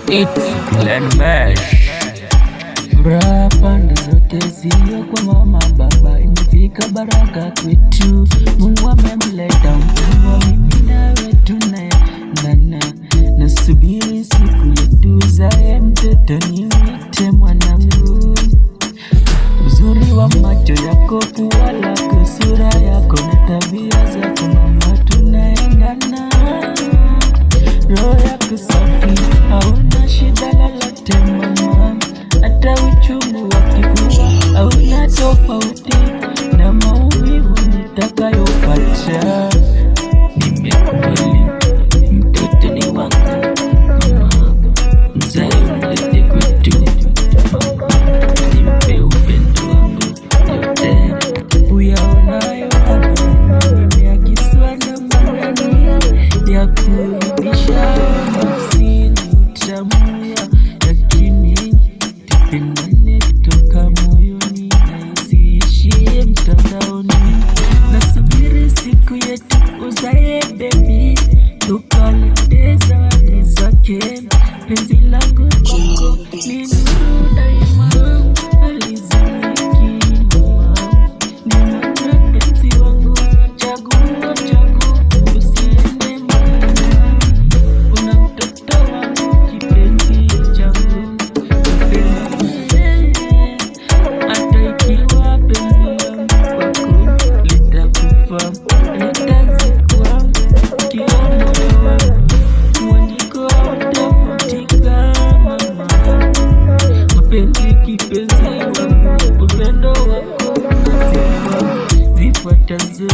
It's Glen Mesh. Furaha pande zote zio kwa mama baba, imefika baraka kwetu. Mungu amemleta mpendwa, mimi nawe tunaendana. Nasubiri siku yetu zae mtoto niwite mwanangu. Uzuri wa macho yako, pua lako, sura yako na tabia zako mama, tunaendana. Roho yako safi, hauna shida lolote mama. Hata uchungu wa kifua hauna tofauti na maumivu nitakayopata. Nimekubali mtoto ni wangu mama, mzae umlete kwetu, nimpe upendo wangu yote. Uyaonayo hapa yameagizwa na Manania ya kurudisha nafsini utamu ya lakini tupendane kutoka moyoni na isiishie mtandaoni. Nasubiri siku yetu uzae baby, tukalete zawadi zake. Penzi langu kwako ni nuru daima, halizimiki mama. Ni mwana penzi wangu, chaguo changu, usiende mbali. Una mtoto wangu kipenzi changu, hata ikiwa penzi langu kwako litakufa, litazikwa ukiwa moyo wangu, mwandiko hautafutika mama. Mapenzi kipenzi wangu, upendo wako na sifa zifuatazo.